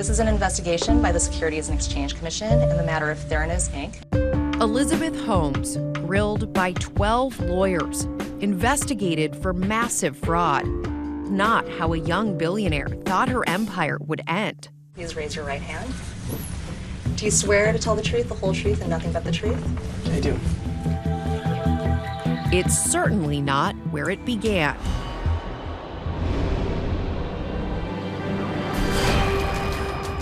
This is an investigation by the Securities and Exchange Commission in the matter of Theranos, Inc. Elizabeth Holmes, grilled by 12 lawyers, investigated for massive fraud. Not how a young billionaire thought her empire would end. Please raise your right hand. Do you swear to tell the truth, the whole truth, and nothing but the truth? I do. It's certainly not where it began.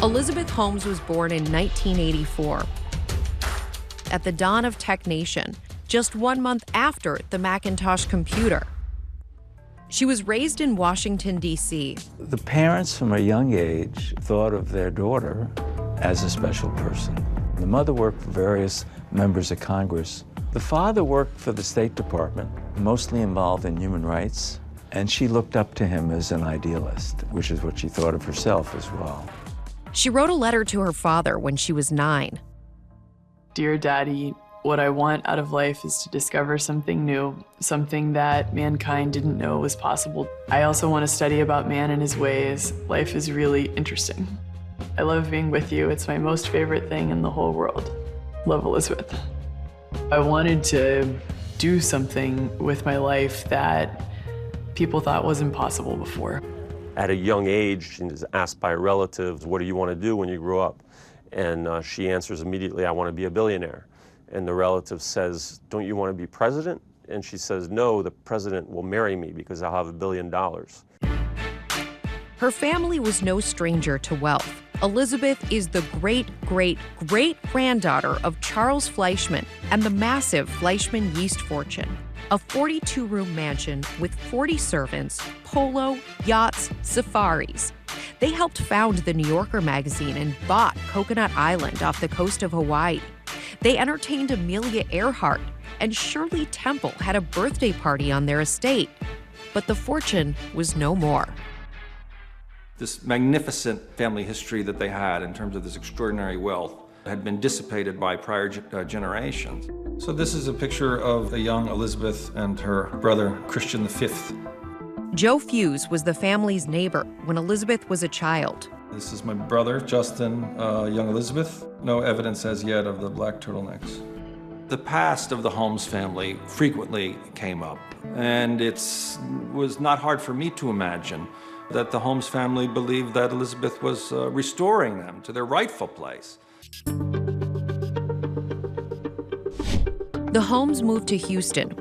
Elizabeth Holmes was born in 1984. At the dawn of Tech Nation, just 1 month after the Macintosh computer. She was raised in Washington, D.C. The parents from a young age thought of their daughter as a special person. The mother worked for various members of Congress. The father worked for the State Department, mostly involved in human rights, and she looked up to him as an idealist, which is what she thought of herself as well. She wrote a letter to her father when she was 9. Dear Daddy, what I want out of life is to discover something new, something that mankind didn't know was possible. I also want to study about man and his ways. Life is really interesting. I love being with you. It's my most favorite thing in the whole world. Love, Elizabeth. I wanted to do something with my life that people thought was impossible before. At a young age, she is asked by relatives, what do you want to do when you grow up? And she answers immediately, I want to be a billionaire. And the relative says, don't you want to be president? And she says, no, the president will marry me because I'll have $1 billion. Her family was no stranger to wealth. Elizabeth is the great-great-great-granddaughter of Charles Fleischman and the massive Fleischman yeast fortune. A 42-room mansion with 40 servants, polo, yachts, safaris. They helped found the New Yorker magazine and bought Coconut Island off the coast of Hawaii. They entertained Amelia Earhart, and Shirley Temple had a birthday party on their estate. But the fortune was no more. This magnificent family history that they had in terms of this extraordinary wealth had been dissipated by prior generations. So this is a picture of a young Elizabeth and her brother, Christian V. Joe Fuse was the family's neighbor when Elizabeth was a child. This is my brother, Justin, young Elizabeth. No evidence as yet of the black turtlenecks. The past of the Holmes family frequently came up, and it was not hard for me to imagine that the Holmes family believed that Elizabeth was restoring them to their rightful place. The Holmes moved to Houston,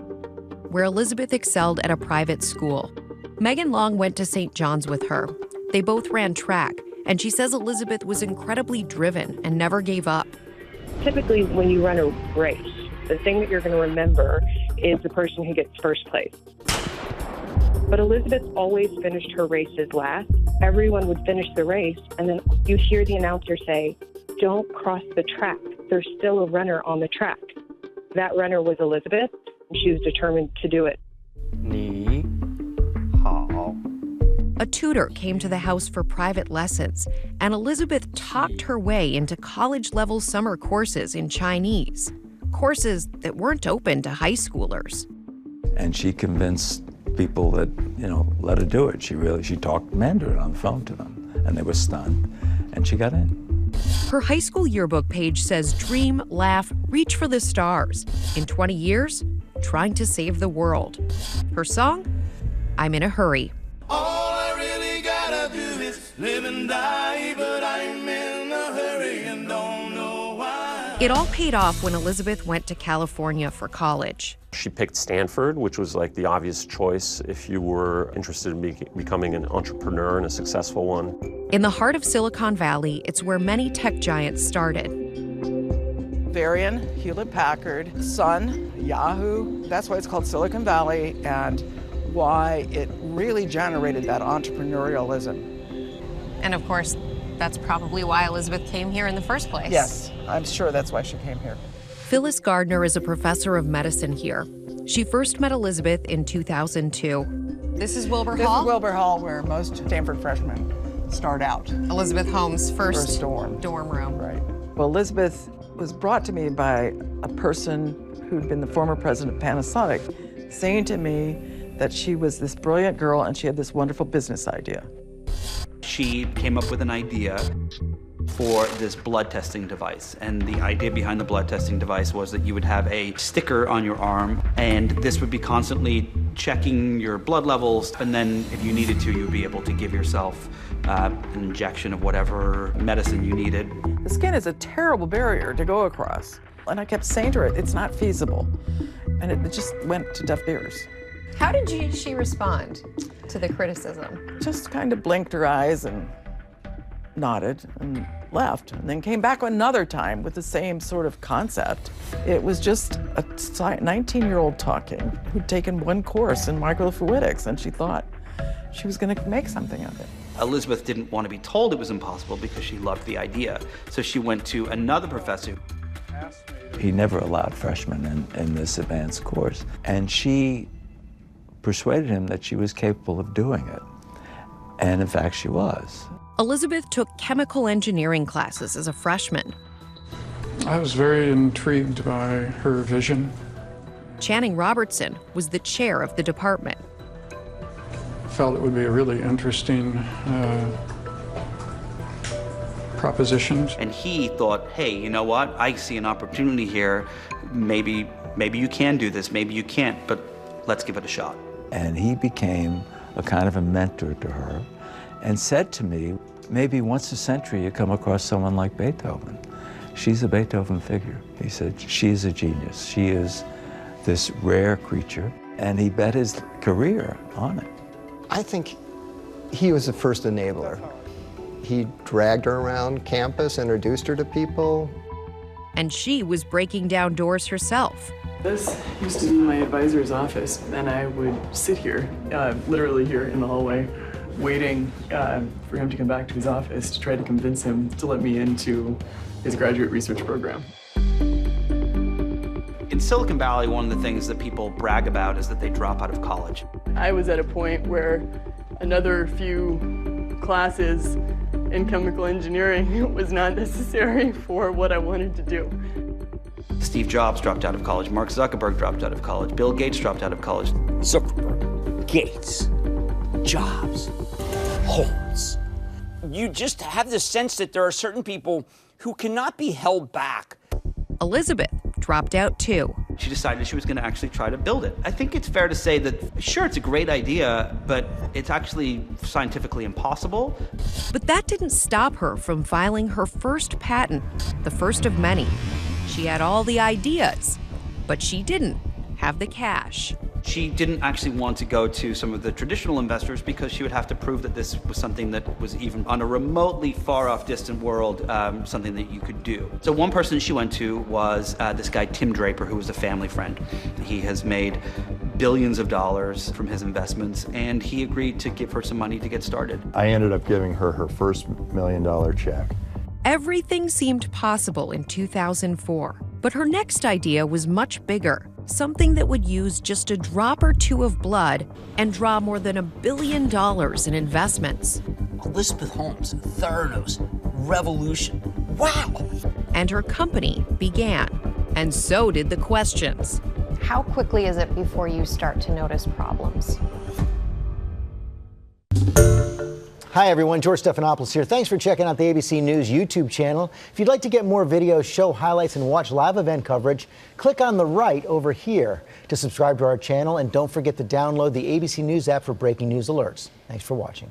where Elizabeth excelled at a private school. Megan Long went to St. John's with her. They both ran track, and she says Elizabeth was incredibly driven and never gave up. Typically, when you run a race, the thing that you're going to remember is the person who gets first place. But Elizabeth always finished her races last. Everyone would finish the race, and then you'd hear the announcer say, "Don't cross the track. There's still a runner on the track." That runner was Elizabeth, and she was determined to do it. Ni hao. A tutor came to the house for private lessons, and Elizabeth talked her way into college-level summer courses in Chinese, courses that weren't open to high schoolers. And she convinced people that, let her do it. She talked Mandarin on the phone to them, and they were stunned, and she got in. Her high school yearbook page says, dream, laugh, reach for the stars. In 20 years, trying to save the world. Her song, I'm in a Hurry. All I really gotta do is live and die, but I'm in a hurry and don't know why. It all paid off when Elizabeth went to California for college. She picked Stanford, which was like the obvious choice if you were interested in becoming an entrepreneur and a successful one. In the heart of Silicon Valley, it's where many tech giants started. Varian, Hewlett-Packard, Sun, Yahoo. That's why it's called Silicon Valley and why it really generated that entrepreneurialism. And of course, that's probably why Elizabeth came here in the first place. Yes, I'm sure that's why she came here. Phyllis Gardner is a professor of medicine here. She first met Elizabeth in 2002. This is Wilbur Hall? This is Wilbur Hall, where most Stanford freshmen start out. Elizabeth Holmes' first dorm room. Right. Well, Elizabeth was brought to me by a person who'd been the former president of Panasonic, saying to me that she was this brilliant girl and she had this wonderful business idea. She came up with an idea for this blood testing device. And the idea behind the blood testing device was that you would have a sticker on your arm, and this would be constantly checking your blood levels, and then if you needed to, you'd be able to give yourself an injection of whatever medicine you needed. The skin is a terrible barrier to go across. And I kept saying to her, it's not feasible. And it just went to deaf ears. How did she respond to the criticism? Just kind of blinked her eyes and nodded and left, and then came back another time with the same sort of concept. It was just a 19-year-old talking who'd taken one course in microfluidics, and she thought she was going to make something of it. Elizabeth didn't want to be told it was impossible because she loved the idea. So she went to another professor. He never allowed freshmen in this advanced course, and she persuaded him that she was capable of doing it. And in fact, she was. Elizabeth took chemical engineering classes as a freshman. I was very intrigued by her vision. Channing Robertson was the chair of the department. Felt it would be a really interesting proposition. And he thought, hey, you know what? I see an opportunity here. Maybe you can do this, maybe you can't, but let's give it a shot. And he became a kind of a mentor to her and said to me, maybe once a century you come across someone like Beethoven. She's a Beethoven figure. He said, she is a genius. She is this rare creature. And he bet his career on it. I think he was the first enabler. He dragged her around campus, introduced her to people. And she was breaking down doors herself. This used to be my advisor's office, and I would sit here, literally here in the hallway, waiting for him to come back to his office to try to convince him to let me into his graduate research program. In Silicon Valley, one of the things that people brag about is that they drop out of college. I was at a point where another few classes in chemical engineering was not necessary for what I wanted to do. Steve Jobs dropped out of college. Mark Zuckerberg dropped out of college. Bill Gates dropped out of college. Zuckerberg, Gates, Jobs, Holmes. You just have the sense that there are certain people who cannot be held back. Elizabeth dropped out too. She decided she was going to actually try to build it. I think it's fair to say that, sure, it's a great idea, but it's actually scientifically impossible. But that didn't stop her from filing her first patent, the first of many. She had all the ideas, but she didn't have the cash. She didn't actually want to go to some of the traditional investors because she would have to prove that this was something that was even on a remotely far-off distant world, something that you could do. So one person she went to was this guy, Tim Draper, who was a family friend. He has made billions of dollars from his investments, and he agreed to give her some money to get started. I ended up giving her her first $1 million check. Everything seemed possible in 2004, but her next idea was much bigger. Something that would use just a drop or two of blood and draw more than $1 billion in investments. Elizabeth Holmes, Theranos, revolution. Wow! And her company began, and so did the questions. How quickly is it before you start to notice problems? Hi everyone, George Stephanopoulos here. Thanks for checking out the ABC News YouTube channel. If you'd like to get more videos, show highlights, and watch live event coverage, click on the right over here to subscribe to our channel, and don't forget to download the ABC News app for breaking news alerts. Thanks for watching.